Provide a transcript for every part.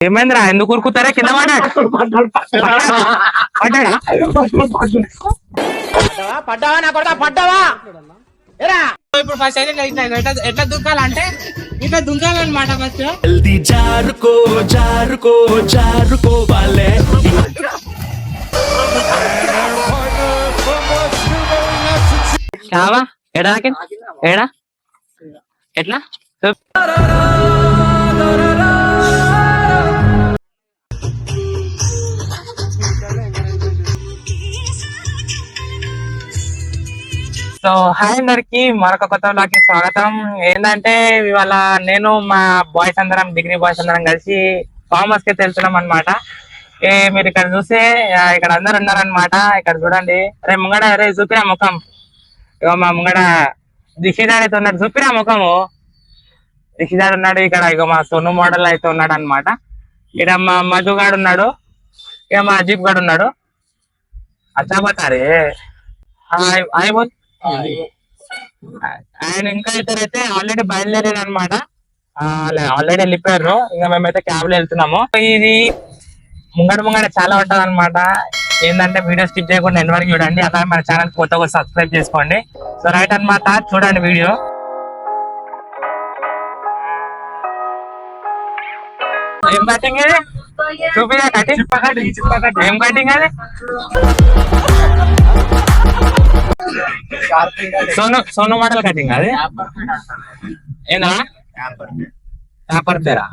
ఏమైందిరా ఎందుకు ఉరుకుతారా కింద పడ్డావా నా కొడతా పడ్డావా ఇప్పుడు ఫస్ట్ అయితే ఎట్లా దుంకాలంటే ఇట్లా దుంకాలన్నమాట ఫస్ట్ జల్దీ జారుకో జారుకో జారుకో వాళ్ళే కావా ఎడా ఎడా ఎట్లా సో హాయ్ అందరికి మరొక కొత్త వ్లాగ్ కి స్వాగతం. ఏంటంటే ఇవాళ నేను మా బాయ్స్ అందరం డిగ్రీ బాయ్స్ అందరం కలిసి ఫామ్ హౌస్ కి వెళ్తున్నాం అనమాట. మీరు ఇక్కడ చూస్తే ఇక్కడ అందరు ఉన్నారనమాట. ఇక్కడ చూడండి రే ముంగడ రే చూపిరా ముఖం. ఇక మా ముంగడ దిక్షిదార్ అయితే ఉన్నాడు, చూపిరా ముఖము. దిక్షిదార్ ఉన్నాడు ఇక్కడ. ఇక మా సోను మోడల్ అయితే ఉన్నాడు అనమాట. ఇక్కడ మా మధు గాడు ఉన్నాడు, ఇక మా అజీబ్ గాడు ఉన్నాడు. అచ్చాబతారే ఆయన ఇంకా ఇద్దరైతే ఆల్రెడీ బయలుదేరారు అనమాట. ఆల్రెడీ వెళ్ళిపోయారు. ఇంకా మేమైతే క్యాబ్ లో వెళ్తున్నాము. ఇది ముంగడ చాలా ఉంటది అనమాట. ఏంటంటే వీడియో స్కిప్ చేయకుండా ఎండ్ వరకు చూడండి. అలాగే మన ఛానల్ కొత్తగా సబ్స్క్రైబ్ చేసుకోండి. సో రైట్ అనమాట, చూడండి వీడియో. ఏం కటింగ్ అది చూపిదా? కటింగ్ ఏం కటింగ్ అది? సోను మోడల్ కటింగ్ అది ఏనా? పేపర్ తెరా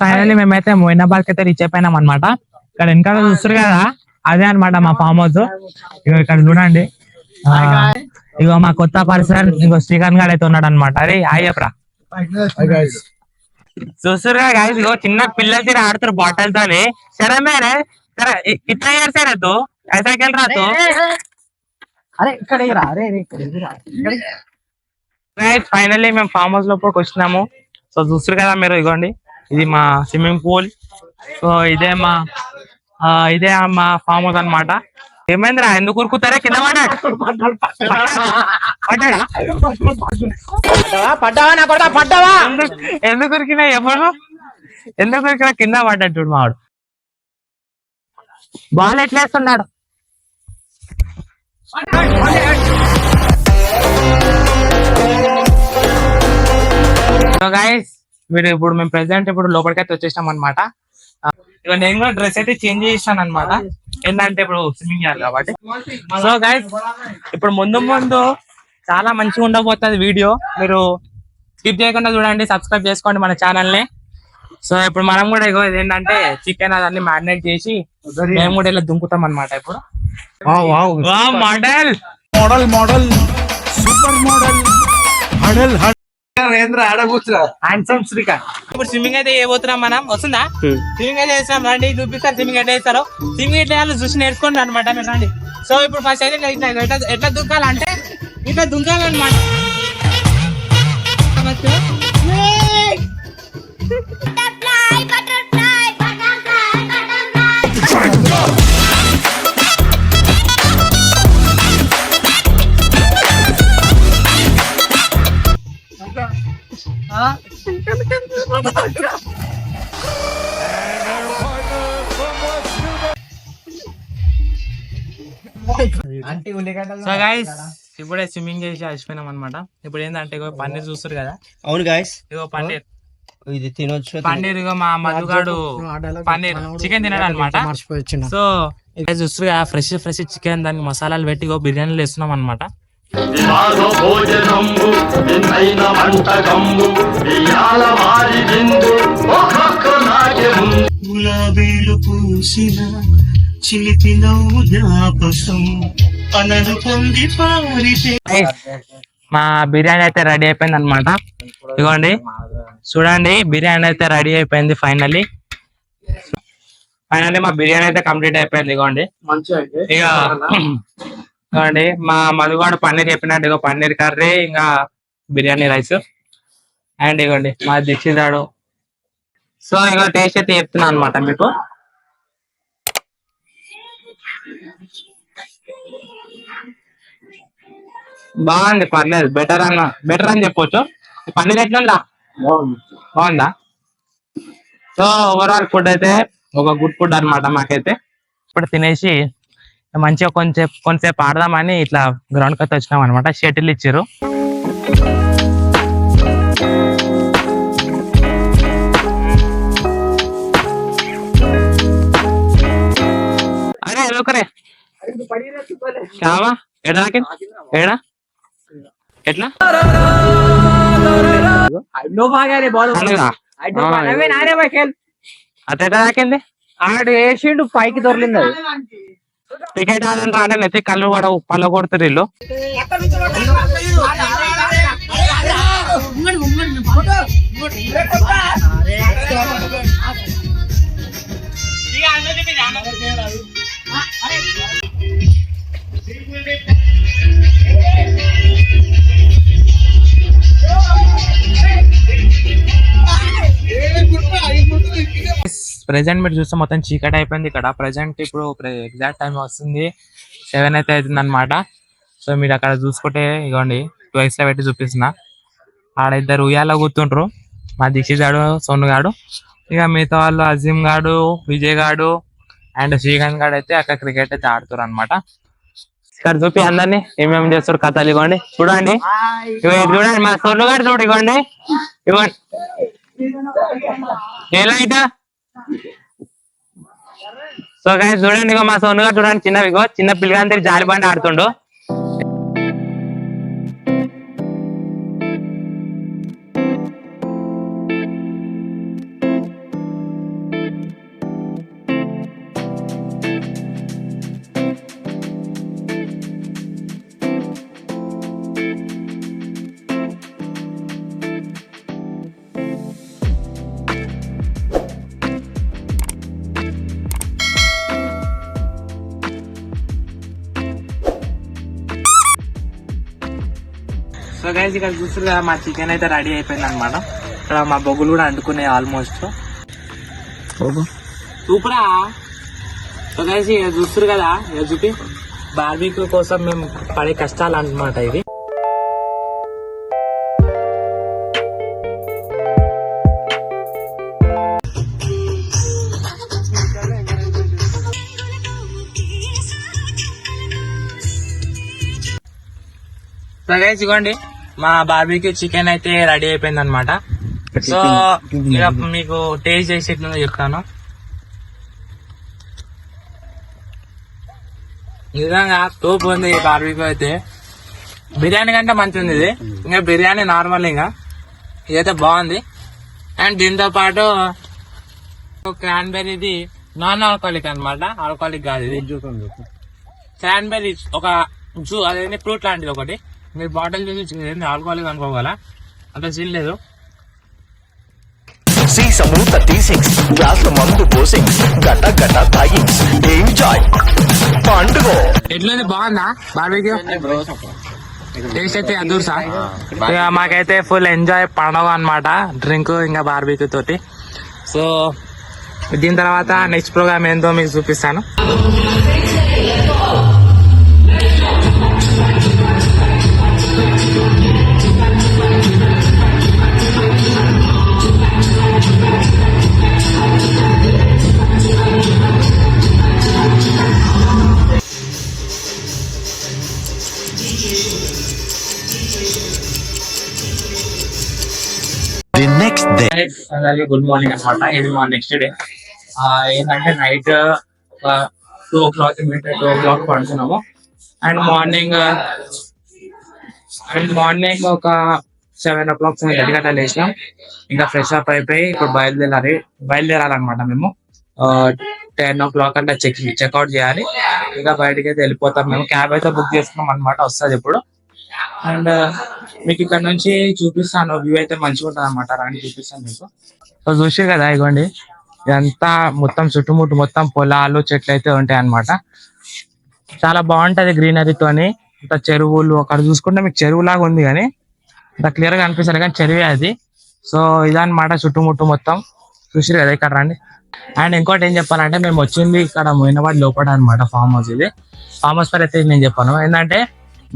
ఫైనల్లీ మేమైతే మోయినాబాద్ కి అయితే రీచ్ అయిపోయినాం అనమాట. ఇక్కడ వెనకాల చూస్తారు కదా, అదే అనమాట మా ఫామ్ హౌస్. ఇక్కడ చూడండి, ఇగో మా కొత్త పర్సన్ ఇంకో శ్రీకాంత్ గారు అయితే ఉన్నాడు అనమాట. అరే అయ్యప్రా చూస్తారు కదా గాయస్, ఇగో చిన్న పిల్లలు తీరు ఆడుతారు బాటిల్ తోని. సరే మేరే సరే ఇట్లా చేస్తారా తూ ऐसा खेल रहा तो ఫైనల్లీ మేము ఫామ్ హౌస్ లోపలికి వచ్చినాము. సో చూస్తారు కదా మీరు, ఇగోండి ఇది మా స్విమ్మింగ్ పూల్. సో ఇదే మా ఫామ్ హౌస్ అనమాట. ఏమైందిరా ఎందుకు ఉరుకుతారా కింద పడ్డావా నా కొడతా పడ్డావా? ఎందుకు ఉరికినా ఎప్పుడు ఎందుకు ఉరికినా కింద పడ్డాడు చూడు మావాడు. బాల్ ఎట్లేస్తున్నాడు. సో గైస్ ఇప్పుడు మేము ప్రెసెంట్ ఇప్పుడు లోపలికైతే వచ్చేసాం అనమాట. ఇక నేను కూడా డ్రెస్ అయితే చేంజ్ చేసాను అనమాట, ఏంటంటే ఇప్పుడు స్విమ్మింగ్ చేయాలి కాబట్టి. సో గైస్ ఇప్పుడు ముందు చాలా మంచిగా ఉండబోతుంది వీడియో. మీరు స్కిప్ చేయకుండా చూడండి, సబ్స్క్రైబ్ చేసుకోండి మన ఛానల్ ని. సో ఇప్పుడు మనం కూడా ఇగో ఏంటంటే చికెన్ అదన్నీ మ్యారినేట్ చేసి మేము కూడా ఇలా దుంకుతాం అనమాట. ఇప్పుడు model model model super model హడల్ హ్యాండ్సమ్ శ్రీకాంత్. ఇప్పుడు స్విమ్మింగ్ అయితే చేయబోతున్నాం మనం. వస్తుందా? స్విమ్మింగ్ అయితే చేస్తాం రండి, చూపిస్తారు స్విమ్మింగ్ ఎట్లా చేస్తారో. స్విమ్మింగ్ ఎట్లా చూసి నేర్చుకోండి అనమాట మీరు రండి. సో ఇప్పుడు ఫస్ట్ అయితే ఎట్లా దుంకాలంటే ఇట్లా దుంకాలన్నమాట. సో గైస్ ఇప్పుడే స్విమ్మింగ్ చేసి అలసిపోయినాం అనమాట. ఇప్పుడు ఏంటంటే ఇగో పన్నీర్ చూస్తారు కదా. అవును గైస్, ఇగో పన్నీర్ ఇది తినొచ్చు. పన్నీర్ ఇగో మా మధుగాడు పన్నీర్ చికెన్ తినడం అనమాట. సో చూస్తారు కదా, ఫ్రెష్ చికెన్ దానికి మసాలాలు పెట్టి ఇగో బిర్యానీలు వేస్తున్నాం అనమాట. గులాబీలు పూసిన మా బిర్యానీ అయితే రెడీ అయిపోయింది అనమాట. ఇదిగోండి చూడండి, బిర్యానీ అయితే రెడీ అయిపోయింది. ఫైనల్లీ మా బిర్యానీ అయితే కంప్లీట్ అయిపోయింది. ఇదిగోండి ఇక చూడండి మా మధుగాడు పన్నీర్ చెప్పినట్టు ఇగో పన్నీర్ కర్రీ ఇంకా బిర్యానీ రైస్ అండ్ ఇగోండి మా దీక్షితాడు. సో ఇక టేస్ట్ అయితే చెప్తున్నాను అనమాట మీకు. బాగుంది, పర్లేదు, బెటర్ అని చెప్పొచ్చు. పన్నీర్ ఎట్లుందా? బాగుందా? సో ఓవరాల్ ఫుడ్ అయితే ఒక గుడ్ ఫుడ్ అనమాట మాకైతే. ఇప్పుడు తినేసి మంచిగా కొంచెంసేపు ఆడదామని ఇట్లా గ్రౌండ్ కత్తి వచ్చినాం అనమాట. షటిల్ ఇచ్చారు. అరే ఒకరే ఎడా ఎడా ఎట్లా అట్లా తాకింది ఆడు వేసిండు పైకి దొరికింది అది. టికెట్ ఆడంటే ఆడే నెత్తి కళ్ళు కూడా పళ్ళ కొడుతారు వీళ్ళు. ప్రెసెంట్ మీరు చూస్తే మొత్తం చీకటి అయిపోయింది ఇక్కడ. ప్రెసెంట్ ఇప్పుడు ఎగ్జాక్ట్ టైం వస్తుంది 7 అయితే అవుతుంది అనమాట. సో మీరు అక్కడ చూసుకుంటే ఇగోండి 2x లో పెట్టి చూపిస్తున్నా. ఆడ ఇద్దరు ఉయ్యాలో కూర్చుంటారు, మా దీక్షిత్ గాడు, సోను గాడు. ఇక మిగతా వాళ్ళు అజీమ్ గాడు, విజయ్ గాడు అండ్ శ్రీకాంత్ గాడు అయితే అక్కడ క్రికెట్ అయితే ఆడుతారు అనమాట. ఇక్కడ చూపి అందరినీ ఏమేమి చేస్తారు కథలు. ఇవ్వండి చూడండి, చూడండి మా సోను గారు చూడు, ఇవ్వండి ఇవ్వండి ఎలా అయితే. సో గైస్ చూడండి, ఇగో మా సోను గారు చూడండి, చిన్న పిల్లగాంతో జాలి బండి ఆడుతుండు. సో గైస్ ఇక్కడ చూస్తారు కదా, మా చికెన్ అయితే రెడీ అయిపోయింది అనమాట. ఇక్కడ మా బొగ్గులు కూడా అంటుకున్నాయి ఆల్మోస్ట్. సూపరా. సో గైస్ ఇక చూస్తారు కదా, ఇక చూపి బార్బీక్యూ కోసం మేము పడే కష్టాలు అన్నమాట ఇది. సో గైస్ ఇవ్వండి మా బార్బీక్యూ చికెన్ అయితే రెడీ అయిపోయింది అనమాట. సో ఇక మీకు టేస్ట్ చేసి ఎట్లుందో చెప్తాను. నిజంగా తోపు ఉంది ఈ బార్బీక్యూ అయితే. బిర్యానీ కంటే మంచిగా ఉంది ఇది. ఇంకా బిర్యానీ నార్మల్, ఇంకా ఇదైతే బాగుంది. అండ్ దీంతో పాటు క్రాన్బెర్రీది నాన్ ఆల్కహాలిక్ అనమాట, ఆల్కహాలిక్ కాదు ఇది. క్రాన్బెర్రీ ఒక అదే ఫ్రూట్ లాంటిది ఒకటి. మీరు బాటిల్ చూసి ఆల్కహాలిక్ అనుకోగల, అంత సీన్ లేదు. సీసము 36 గ్లాసుల మందు పోసి గట గట తాగి ఎంజాయ్ పండుగ. ఎట్లుంది, బాగుందా బార్బీక్యూ? టేస్ట్ అయితే అదూర్సా. ఇక మాకైతే ఫుల్ ఎంజాయ్ పండుగ అనమాట, డ్రింక్ ఇంకా బార్బీక్యూ తోటి. సో దీని తర్వాత నెక్స్ట్ ప్రోగ్రామ్ ఏందో మీకు చూపిస్తాను. గుడ్ మార్నింగ్ అనమాట. ఇది మా నెక్స్ట్ డే. ఏంటంటే నైట్ 2 o'clock 2 o'clock పడుతున్నాము. అండ్ మార్నింగ్ ఒక 7 o'clock 8 గంటలు లేచినాం. ఇంకా ఫ్రెష్ అప్ అయిపోయి ఇప్పుడు బయలుదేరాలన్నమాట. మేము 10 o'clock అంటే చెక్అవుట్ చేయాలి. ఇంకా బయటకి అయితే వెళ్ళిపోతాం. మేము క్యాబ్ అయితే బుక్ చేసుకున్నాం అనమాట, వస్తుంది ఇప్పుడు. అండ్ మీకు ఇక్కడ నుంచి చూపిస్తాను, వ్యూ అయితే మంచిగా ఉంటుంది అనమాట. రాని చూపిస్తాను మీకు. సో చూసారు కదా, ఇగోండి ఇదంతా మొత్తం చుట్టుముట్టు మొత్తం పొలాలు చెట్లు అయితే ఉంటాయి అనమాట. చాలా బాగుంటది గ్రీనరీతోని. ఇంత చెరువులు అక్కడ చూసుకుంటే మీకు చెరువు లాగా ఉంది కానీ ఇంత క్లియర్ గా అనిపిస్తుంది కానీ చెరువే అది. సో ఇదన్నమాట చుట్టుముట్టు మొత్తం చూసిరు కదా ఇక్కడ రండి. అండ్ ఇంకోటి ఏం చెప్పాలంటే మేము వచ్చింది ఇక్కడ మోయినాబాద్ లోపల అనమాట ఫామ్ హౌస్. ఇది ఫామ్ హౌస్ పేరు అయితే నేను చెప్పాను. ఏంటంటే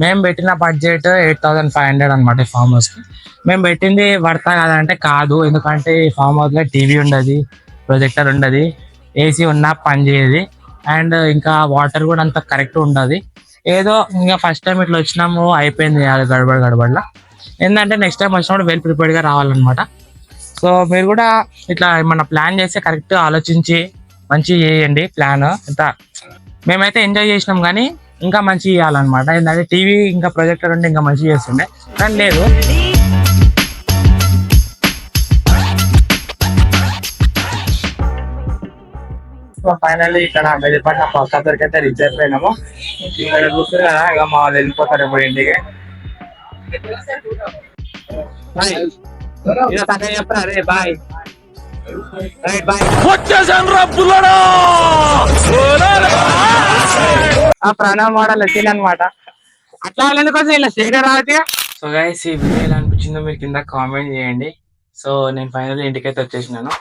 మేము పెట్టిన బడ్జెట్ 8,500 అనమాట ఈ ఫామ్ హౌస్ కి. మేము పెట్టింది పడతా కాదంటే కాదు, ఎందుకంటే ఈ ఫామ్ హౌస్ లో టీవీ ఉండదు, ప్రొజెక్టర్ ఉండదు, ఏసీ ఉన్నా పని చేయదు, అండ్ ఇంకా వాటర్ కూడా అంత కరెక్ట్ ఉండదు. ఏదో ఇంకా ఫస్ట్ టైం ఇట్లా వచ్చినాము అయిపోయింది అది గడబడలా. ఏంటంటే నెక్స్ట్ టైం వచ్చినప్పుడు వెల్ ప్రిపేర్డ్ గా రావాలన్నమాట. సో మీరు కూడా ఇట్లా ఏమన్నా ప్లాన్ చేస్తే కరెక్ట్ ఆలోచించి మంచి చేయండి ప్లాన్. ఇంత మేమైతే ఎంజాయ్ చేసినాం కానీ ఇంకా మంచి చేయాలన్నమాట. ఏంటంటే టీవీ ఇంకా ప్రొజెక్టర్ ఉంటే ఇంకా మంచి చేస్తుండే కానీ లేదు. సో ఫైనల్లీ ఇక్కడ మెదిపట్ల పక్క దొరికైతే రీచ్ అయిపోయినాము. ఇక్కడ కూర్చుని కదా ఇక మా వాళ్ళు వెళ్ళిపోతారు ఇప్పుడు ఇంటికి. చెప్పరా రే బాయ్. Right bye. ఆ ప్రణవ్ మోడల్ వచ్చింది అనమాట. అట్లా వాళ్ళందుకోసం ఇలా స్టేడియం రావట్గా. సో గైస్ ఈ వీడియో ఎలా అనిపించిందో మీరు కింద కామెంట్ చేయండి. సో నేను ఫైనల్ ఇంటికైతే వచ్చేసినాను.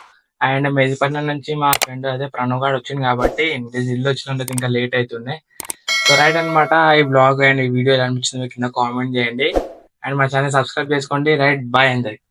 అండ్ మెదిపట్నం నుంచి మా ఫ్రెండ్ అదే ప్రణవ్ గారు వచ్చింది కాబట్టి ఇల్లు వచ్చినందుకు ఇంకా లేట్ అవుతుంది. సో రైట్ అనమాట. ఈ బ్లాగ్ అండ్ ఈ వీడియో ఎలా అనిపించిందో మీరు కింద కామెంట్ చేయండి. అండ్ మా ఛానల్ సబ్స్క్రైబ్ చేసుకోండి. రైట్ బాయ్ అందరికి.